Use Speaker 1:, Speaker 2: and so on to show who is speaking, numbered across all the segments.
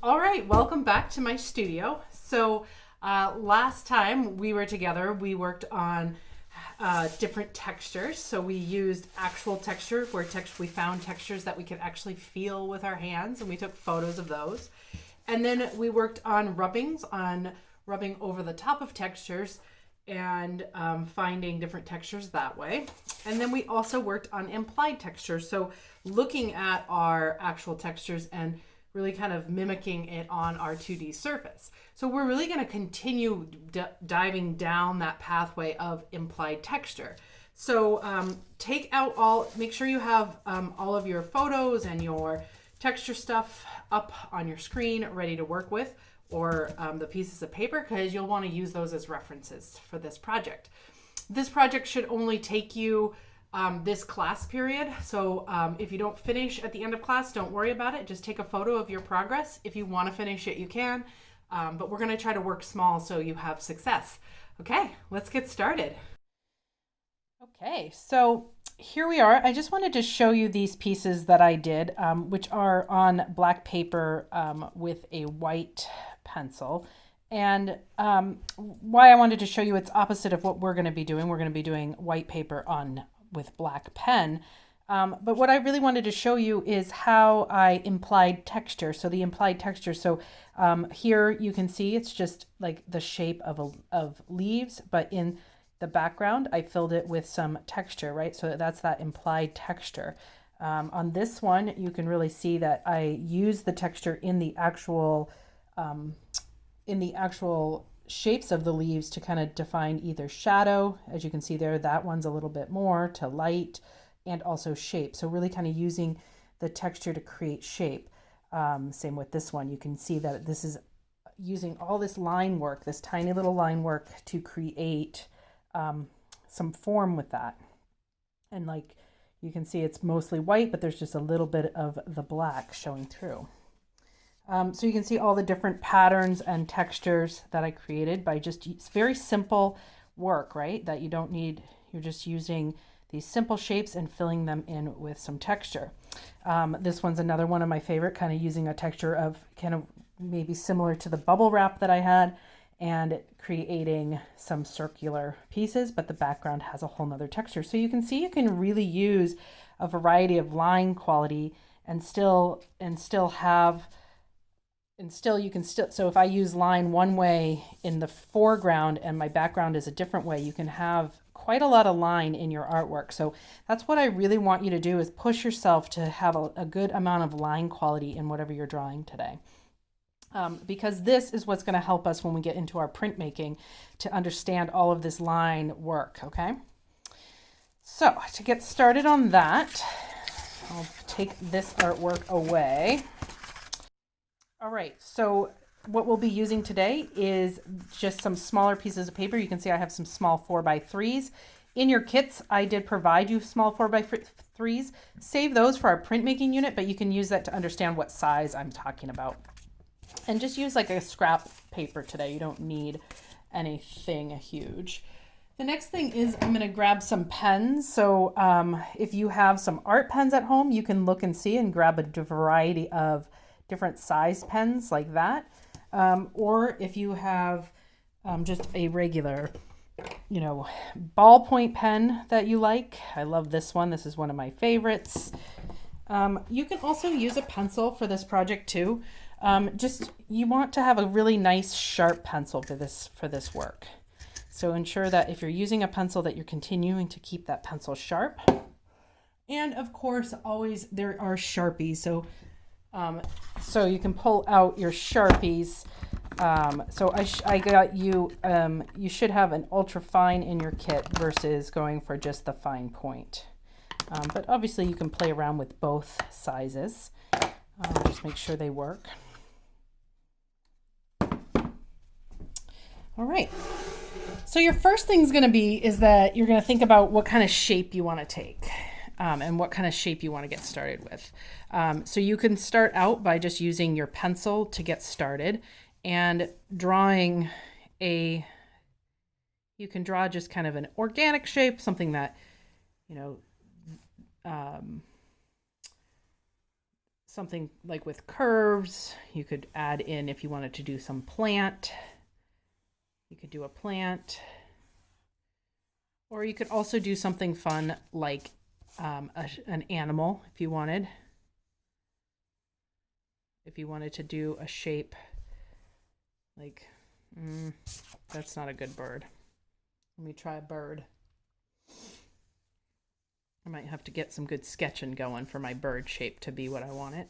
Speaker 1: All right, welcome back to my studio. Last time we were together, we worked on different textures. So we used actual texture, where we found textures that we could actually feel with our hands, and we took photos of those. And then we worked on rubbing over the top of textures and finding different textures that way. And then we also worked on implied texture. So looking at our actual textures and really kind of mimicking it on our 2D surface. So we're really going to continue diving down that pathway of implied texture. So make sure you have all of your photos and your texture stuff up on your screen ready to work with, or the pieces of paper, because you'll want to use those as references for this project. This project should only take you this class period. So if you don't finish at the end of class, don't worry about it. Just take a photo of your progress. If you want to finish it, you can. But we're going to try to work small so you have success. Okay, let's get started. Okay, so here we are. I just wanted to show you these pieces that I did, which are on black paper with a white pencil. And why I wanted to show you, it's opposite of what we're going to be doing. We're going to be doing white paper with black pen. But what I really wanted to show you is how I implied texture. So the implied texture. So here you can see it's just like the shape of leaves, but in the background, I filled it with some texture, right? So that's that implied texture. On this one, you can really see that I use the texture in the actual shapes of the leaves to kind of define either shadow, as you can see there, that one's a little bit more, to light, and also shape. So really kind of using the texture to create shape. Same with this one. You can see that this is using all this line work, this tiny little line work, to create some form with that. And like you can see, it's mostly white, but there's just a little bit of the black showing through. So you can see all the different patterns and textures that I created by it's very simple work, right? That you don't need, you're just using these simple shapes and filling them in with some texture. This one's another one of my favorite, kind of using a texture of kind of maybe similar to the bubble wrap that I had, and creating some circular pieces, but the background has a whole nother texture. So you can see you can really use a variety of line quality and still so if I use line one way in the foreground and my background is a different way, you can have quite a lot of line in your artwork. So that's what I really want you to do, is push yourself to have a good amount of line quality in whatever you're drawing today. Because this is what's going to help us when we get into our printmaking to understand all of this line work, okay? So to get started on that, I'll take this artwork away. All right, so what we'll be using today is just some smaller pieces of paper. You can see I have some small 4x3s. In your kits, I did provide you small 4x3s. Save those for our printmaking unit, but you can use that to understand what size I'm talking about. And just use like a scrap paper today. You don't need anything huge. The next thing is I'm going to grab some pens. So if you have some art pens at home, you can look and see and grab a variety of different size pens like that. Or if you have just a regular, ballpoint pen that you like. I love this one. This is one of my favorites. You can also use a pencil for this project too. You want to have a really nice sharp pencil for this work. So ensure that if you're using a pencil that you're continuing to keep that pencil sharp. And of course, always there are Sharpies. So you can pull out your Sharpies. So I got you, you should have an ultra fine in your kit versus going for just the fine point. But obviously you can play around with both sizes. Just make sure they work. All right. So your first thing is that you're going to think about what kind of shape you want to take. And what kind of shape you want to get started with. So you can start out by just using your pencil to get started and drawing you can draw just kind of an organic shape, something that, something like with curves. You could add in, if you wanted to do some plant, you could do a plant. Or you could also do something fun like an animal if you wanted. If you wanted to do a shape like, that's not a good bird. Let me try a bird. I might have to get some good sketching going for my bird shape to be what I want it.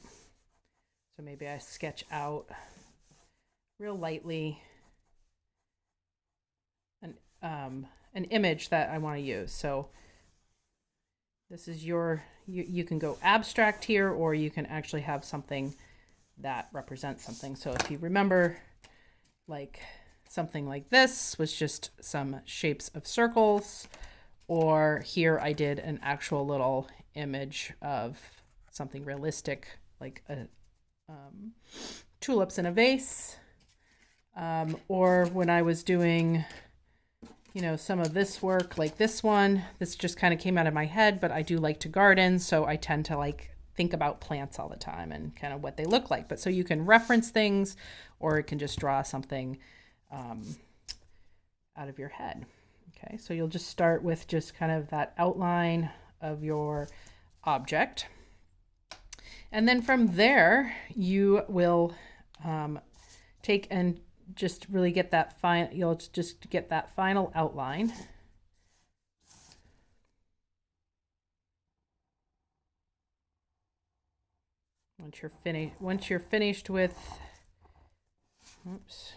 Speaker 1: So maybe I sketch out real lightly an image that I want to use. So this is you can go abstract here, or you can actually have something that represents something. So if you remember, like something like this was just some shapes of circles, or here I did an actual little image of something realistic, like a tulips in a vase. Or when I was doing, some of this work, like this one, this just kind of came out of my head, but I do like to garden, so I tend to think about plants all the time and kind of what they look like. But so you can reference things, or it can just draw something out of your head. Okay, so you'll just start with just kind of that outline of your object. And then from there, you will take and just really get that you'll just get that final outline. Once you're finished with, oops.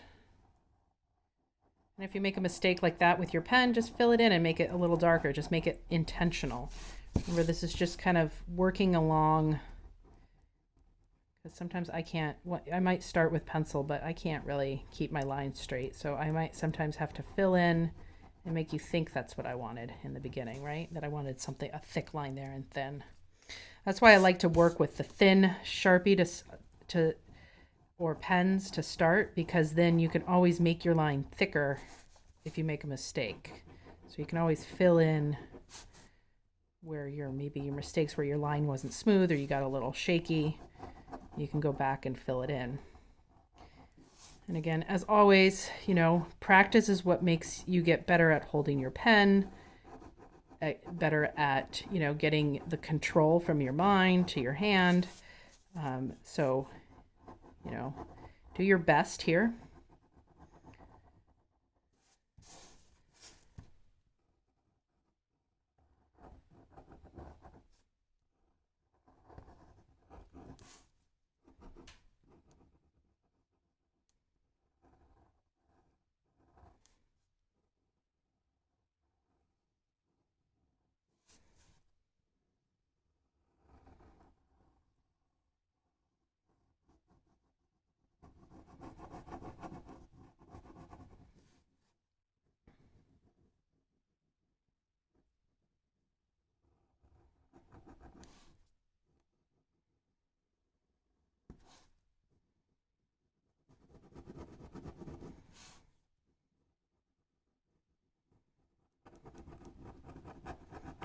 Speaker 1: And if you make a mistake like that with your pen, just fill it in and make it a little darker. Just make it intentional. Remember, this is just kind of working along, because sometimes I might start with pencil, but I can't really keep my lines straight. So I might sometimes have to fill in and make you think that's what I wanted in the beginning, right? That I wanted a thick line there and thin. That's why I like to work with the thin Sharpie or pens to start, because then you can always make your line thicker if you make a mistake. So you can always fill in where maybe your mistakes where your line wasn't smooth or you got a little shaky. You can go back and fill it in. And again, as always, practice is what makes you get better at holding your pen, better at, getting the control from your mind to your hand. So do your best here.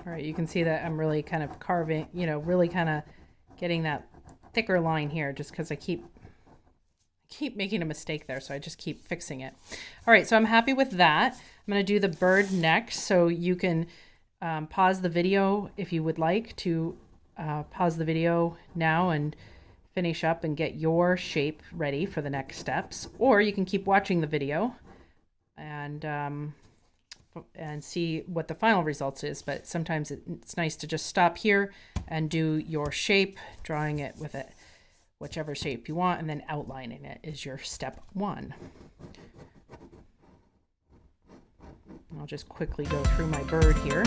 Speaker 1: All right, you can see that I'm really kind of carving, really kind of getting that thicker line here, just because I keep making a mistake there, so I just keep fixing it. All right, so I'm happy with that. I'm going to do the bird next, so you can pause the video if you would like to pause the video now and finish up and get your shape ready for the next steps, or you can keep watching the video and see what the final results is. But sometimes it's nice to just stop here and do your shape, drawing it with whichever shape you want, and then outlining it is your step 1. I'll just quickly go through my bird here.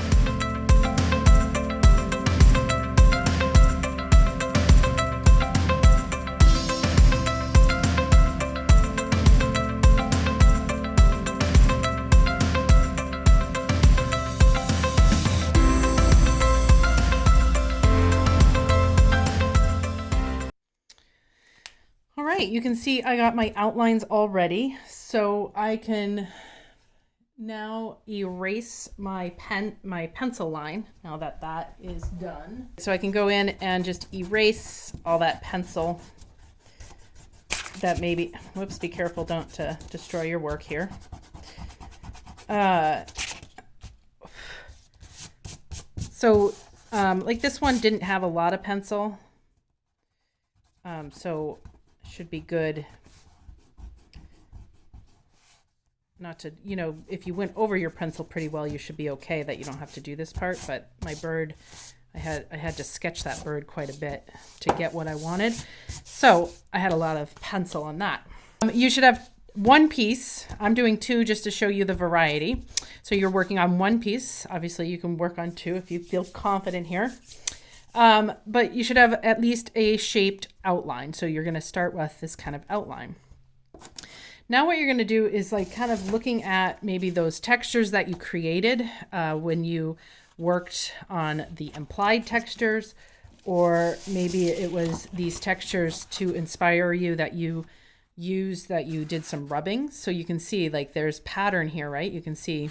Speaker 1: You can see I got my outlines all ready, so I can Now erase my pencil line now that that is done. So I can go in and just erase all that pencil that maybe, whoops, be careful, don't destroy your work here. Like this one didn't have a lot of pencil. So should be good. Not to, you know, if you went over your pencil pretty well, you should be okay that you don't have to do this part. But my bird, I had to sketch that bird quite a bit to get what I wanted. So I had a lot of pencil on that. You should have one piece. I'm doing two just to show you the variety. So you're working on one piece. Obviously you can work on two if you feel confident here. But you should have at least a shaped outline. So you're going to start with this kind of outline. Now what you're going to do is like kind of looking at maybe those textures that you created when you worked on the implied textures, or maybe it was these textures to inspire you that you used, that you did some rubbing. So you can see like there's pattern here, right? You can see.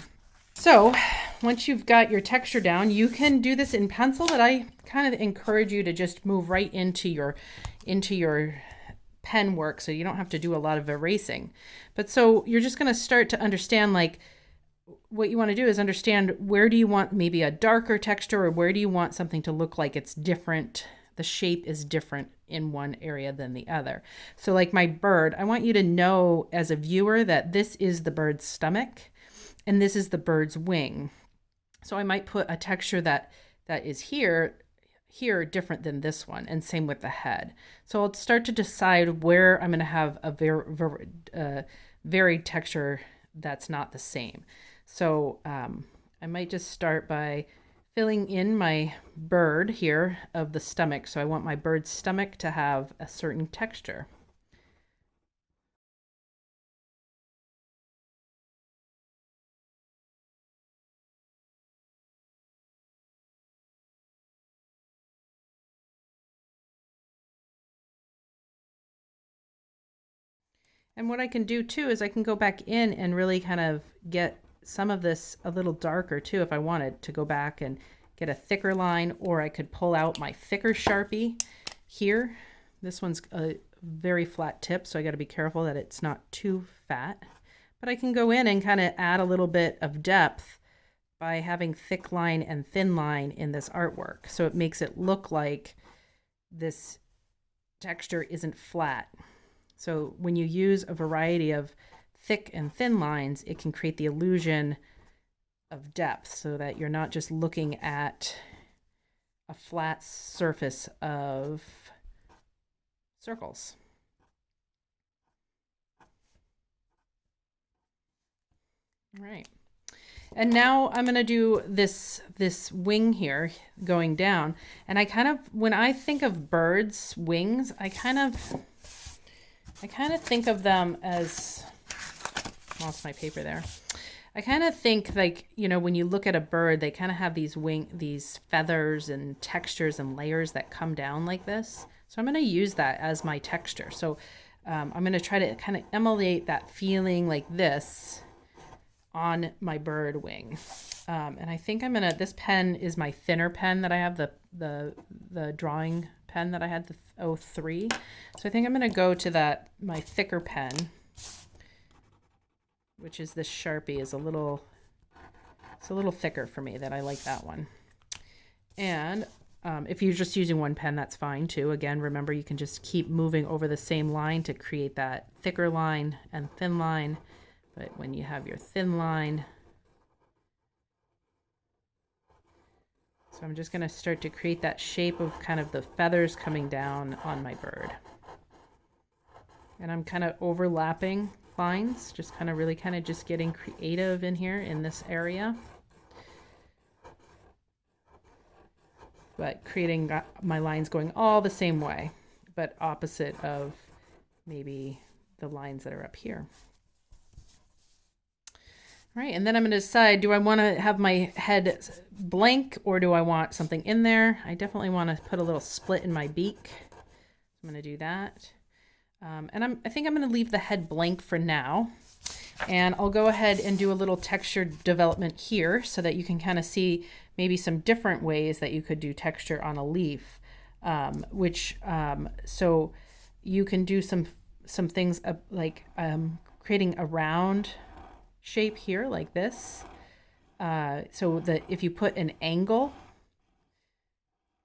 Speaker 1: So once you've got your texture down, you can do this in pencil, but I kind of encourage you to just move right into your pen work, so you don't have to do a lot of erasing. But so you're just going to start to understand, like, what you want to do is understand, where do you want maybe a darker texture, or where do you want something to look like it's different, the shape is different in one area than the other. So like my bird, I want you to know as a viewer that this is the bird's stomach and this is the bird's wing. So I might put a texture that is here different than this one, and same with the head. So I'll start to decide where I'm going to have a varied texture that's not the same. So I might just start by filling in my bird here of the stomach. So I want my bird's stomach to have a certain texture. And what I can do too is I can go back in and really kind of get some of this a little darker too if I wanted to go back and get a thicker line, or I could pull out my thicker Sharpie here. This one's a very flat tip, so I got to be careful that it's not too fat. But I can go in and kind of add a little bit of depth by having thick line and thin line in this artwork. So it makes it look like this texture isn't flat. So when you use a variety of thick and thin lines, it can create the illusion of depth, so that you're not just looking at a flat surface of circles. All right. And now I'm going to do this wing here going down. And I kind of, when I think of birds' wings, I kind of think of them as, lost my paper there. I kind of think like, you know, when you look at a bird, they kind of have these feathers and textures and layers that come down like this. So I'm going to use that as my texture. So I'm going to try to kind of emulate that feeling like this on my bird wing. And I think I'm going to, this pen is my thinner pen that I have, the drawing pen that I had, the 03. So I think I'm going to go to my thicker pen, which is this Sharpie, it's a little thicker for me, that I like that one. And if you're just using one pen, that's fine too. Again, remember, you can just keep moving over the same line to create that thicker line and thin line. But when you have your thin line, so I'm just going to start to create that shape of kind of the feathers coming down on my bird. And I'm kind of overlapping lines, just kind of really kind of just getting creative in here in this area. But creating my lines going all the same way, but opposite of maybe the lines that are up here. All right, and then I'm going to decide, do I want to have my head blank, or do I want something in there? I definitely want to put a little split in my beak. I'm going to do that. And I think I'm going to leave the head blank for now. And I'll go ahead and do a little texture development here so that you can kind of see maybe some different ways that you could do texture on a leaf, so you can do some things like creating a round shape here like this. So that if you put an angle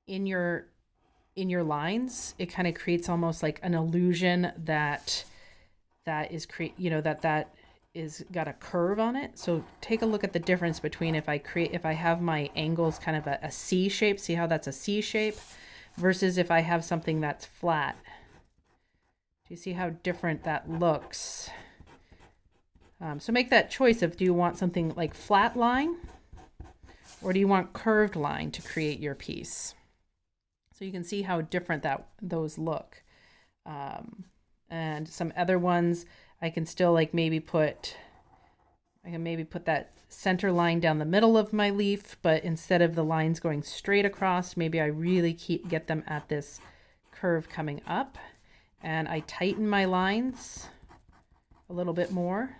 Speaker 1: in your lines, it kind of creates almost like an illusion that is that is got a curve on it. So take a look at the difference between if I have my angles kind of a C shape, see how that's a C shape, versus if I have something that's flat. Do you see how different that looks? So make that choice of, do you want something like flat line or do you want curved line to create your piece? So you can see how different those look. And some other ones I can still like maybe put that center line down the middle of my leaf, but instead of the lines going straight across, maybe I really get them at this curve coming up, and I tighten my lines a little bit more.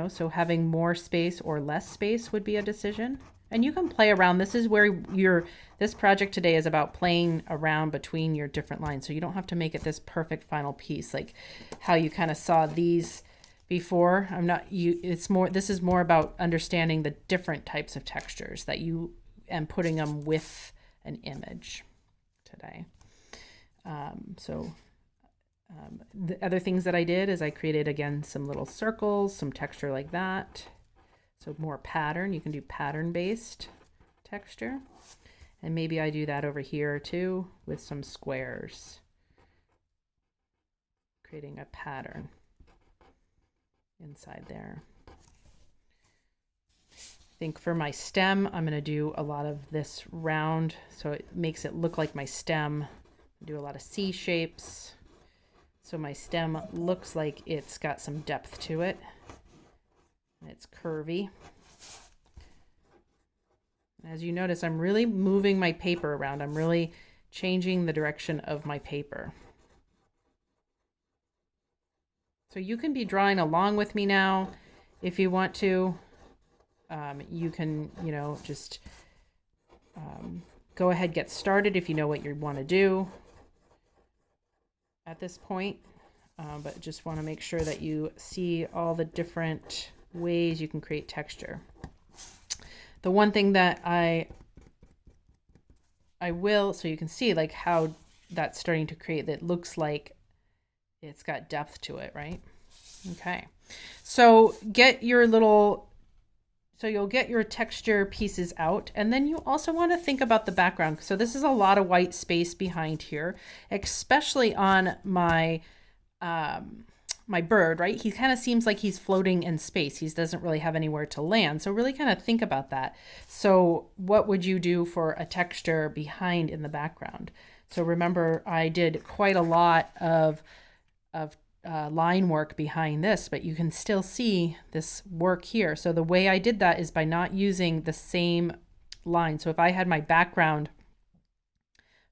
Speaker 1: So having more space or less space would be a decision. And you can play around. This is where this project today is about playing around between your different lines. So you don't have to make it this perfect final piece, like how you kind of saw these before. This is more about understanding the different types of textures and putting them with an image today. The other things that I did is I created, again, some little circles, some texture like that. So more pattern. You can do pattern-based texture. And maybe I do that over here too with some squares, creating a pattern inside there. I think for my stem, I'm going to do a lot of this round, so it makes it look like my stem. Do a lot of C shapes, so my stem looks like it's got some depth to it. It's curvy. As you notice, I'm really moving my paper around. I'm really changing the direction of my paper. So you can be drawing along with me now if you want to. You can, just go ahead, get started if you know what you want to do at this point. But just want to make sure that you see all the different ways you can create texture. The one thing that I will, so you can see like how that's starting to create, that looks like it's got depth to it, right? Okay. So you'll get your texture pieces out, and then you also want to think about the background. So this is a lot of white space behind here, especially on my my bird, right? He kind of seems like he's floating in space. He doesn't really have anywhere to land. So really kind of think about that. So what would you do for a texture behind in the background? So remember, I did quite a lot of line work behind this, but you can still see this work here. So the way I did that is by not using the same line. So if I had my background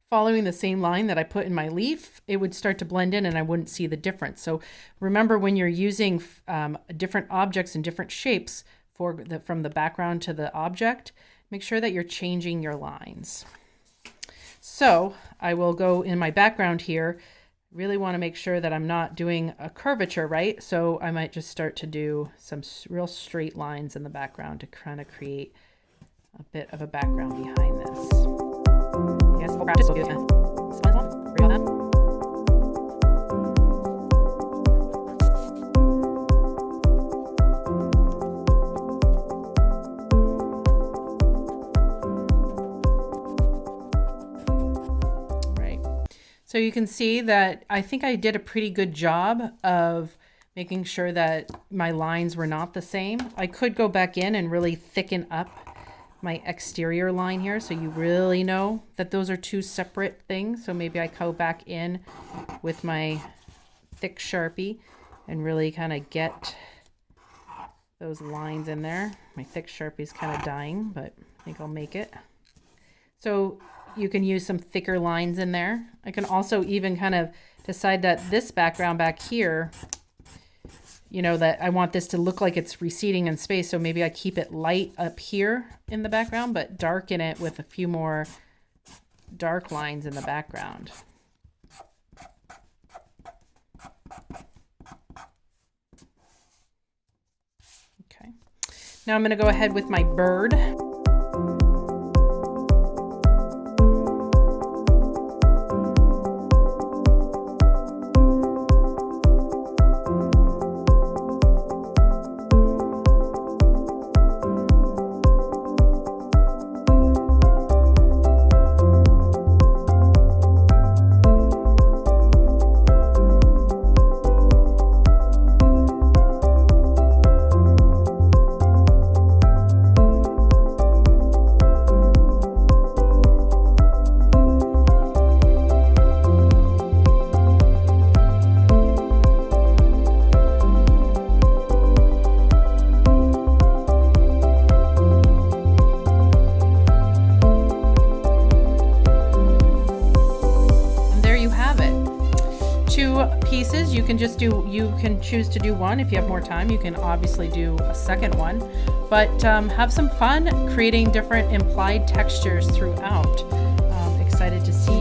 Speaker 1: following the same line that I put in my leaf, it would start to blend in and I wouldn't see the difference. So remember, when you're using different objects and different shapes from the background to the object, make sure that you're changing your lines. So I will go in my background here. Really want to make sure that I'm not doing a curvature, right? So I might just start to do some real straight lines in the background to kind of create a bit of a background behind this. Yes, we'll practice. We'll do it. So you can see that I think I did a pretty good job of making sure that my lines were not the same. I could go back in and really thicken up my exterior line here, so you really know that those are two separate things. So maybe I go back in with my thick Sharpie and really kind of get those lines in there. My thick Sharpie's kind of dying, but I think I'll make it. So you can use some thicker lines in there. I can also even kind of decide that this background back here, you know, that I want this to look like it's receding in space. So maybe I keep it light up here in the background, but darken it with a few more dark lines in the background. Okay. Now I'm going to go ahead with my bird. Pieces, you can choose to do one. If you have more time, you can obviously do a second one, but have some fun creating different implied textures throughout. Excited to see